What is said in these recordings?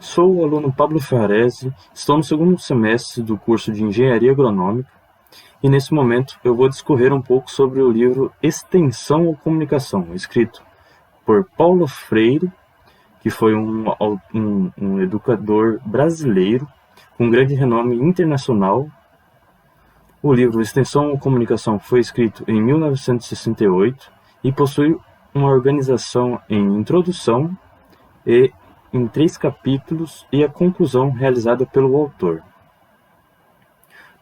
Sou o aluno Pablo Ferrarese, estou no segundo semestre do curso de Engenharia Agronômica e nesse momento eu vou discorrer um pouco sobre o livro Extensão ou Comunicação, escrito por Paulo Freire, que foi um educador brasileiro com grande renome internacional. O livro Extensão ou Comunicação foi escrito em 1968 e possui uma organização em introdução e em 3 capítulos e a conclusão realizada pelo autor.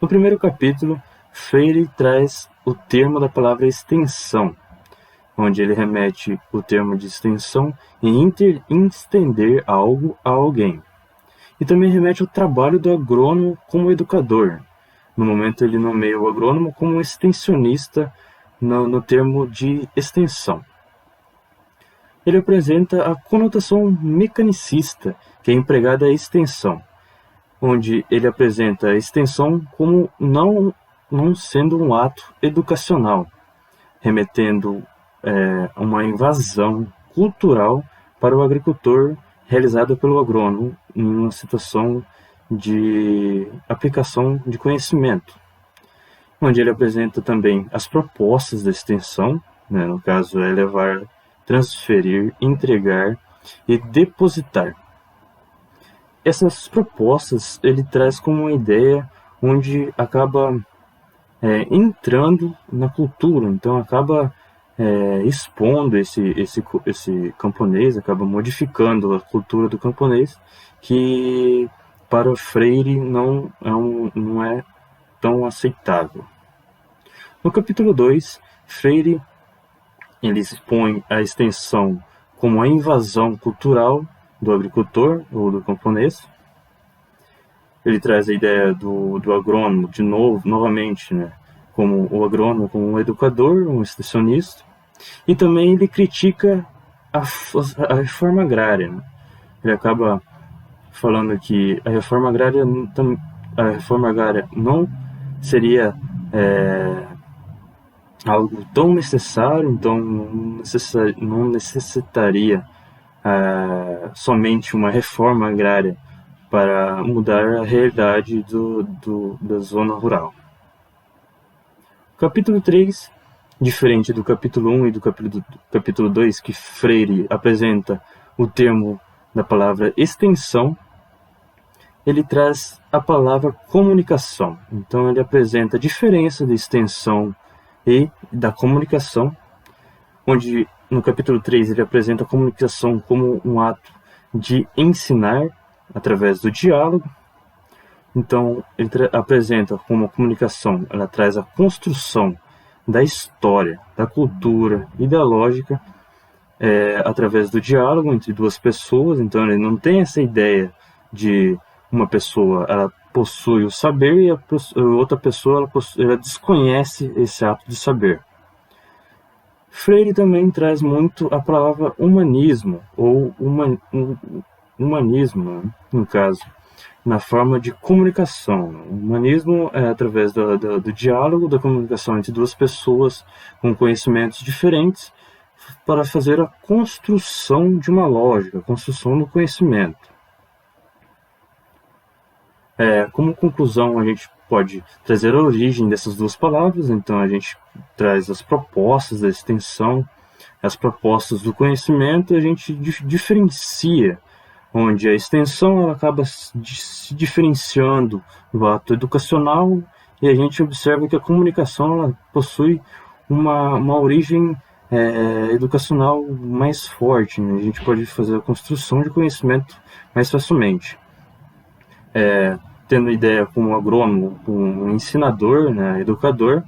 No primeiro capítulo, Freire traz o termo da palavra extensão, onde ele remete o termo de extensão em estender algo a alguém. E também remete ao trabalho do agrônomo como educador. No momento ele nomeia o agrônomo como extensionista no termo de extensão. Ele apresenta a conotação mecanicista que é empregada à extensão, onde ele apresenta a extensão como não sendo um ato educacional, remetendo uma invasão cultural para o agricultor realizada pelo agrônomo em uma situação de aplicação de conhecimento, onde ele apresenta também as propostas da extensão, no caso é levar, transferir, entregar e depositar. Essas propostas ele traz como uma ideia onde acaba entrando na cultura, então acaba expondo esse camponês, acaba modificando a cultura do camponês, que para o Freire não é tão aceitável. No capítulo 2, Freire ele expõe a extensão como a invasão cultural do agricultor ou do camponês. Ele traz a ideia do agrônomo, novamente, como o agrônomo como um educador, um extensionista, e também ele critica a reforma agrária. Ele acaba falando que a reforma agrária não seria algo tão necessário, então não necessitaria somente uma reforma agrária para mudar a realidade da zona rural. O capítulo 3, diferente do capítulo 1 e do capítulo 2, que Freire apresenta o termo da palavra extensão, ele traz a palavra comunicação. Então ele apresenta a diferença da extensão e da comunicação, onde no capítulo 3 ele apresenta a comunicação como um ato de ensinar através do diálogo. Então ele apresenta como a comunicação, ela traz a construção da história, da cultura e da lógica através do diálogo entre duas pessoas. Então ele não tem essa ideia de uma pessoa ela possui o saber e a outra pessoa ela desconhece esse ato de saber. Freire também traz muito a palavra humanismo, ou humanismo, no caso, na forma de comunicação. O humanismo é através do diálogo, da comunicação entre duas pessoas com conhecimentos diferentes para fazer a construção de uma lógica, a construção do conhecimento. Como conclusão, a gente pode trazer a origem dessas duas palavras. Então a gente traz as propostas da extensão, as propostas do conhecimento, e a gente diferencia, onde a extensão ela acaba se diferenciando do ato educacional, e a gente observa que a comunicação ela possui uma origem educacional mais forte, A gente pode fazer a construção de conhecimento mais facilmente. Tendo ideia como agrônomo, como ensinador, educador,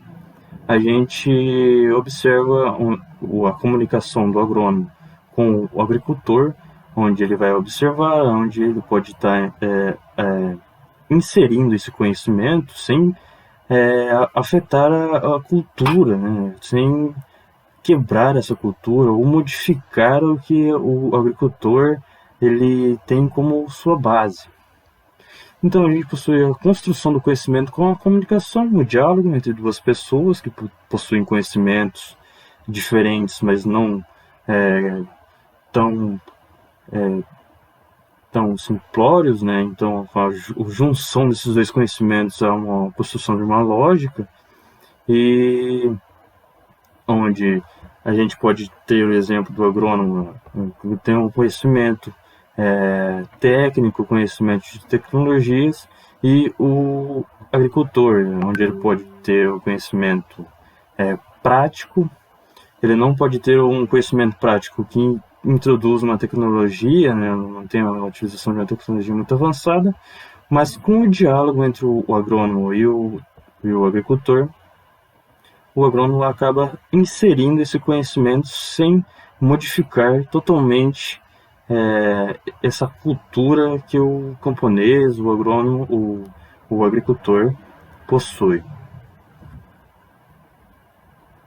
a gente observa a comunicação do agrônomo com o agricultor, onde ele vai observar, onde ele pode estar inserindo esse conhecimento sem afetar a cultura, sem quebrar essa cultura ou modificar o que o agricultor ele tem como sua base. Então a gente possui a construção do conhecimento com a comunicação, o diálogo entre duas pessoas que possuem conhecimentos diferentes, mas não tão são simplórios, né? Então a junção desses dois conhecimentos é uma construção de uma lógica, e onde a gente pode ter o exemplo do agrônomo, que tem um conhecimento técnico, conhecimento de tecnologias, e o agricultor, onde ele pode ter o conhecimento prático. Ele não pode ter um conhecimento prático que introduz uma tecnologia, né, não tem a utilização de uma tecnologia muito avançada, mas com o diálogo entre o agrônomo e o agricultor, o agrônomo acaba inserindo esse conhecimento sem modificar totalmente essa cultura que o camponês, o agrônomo, o agricultor possui.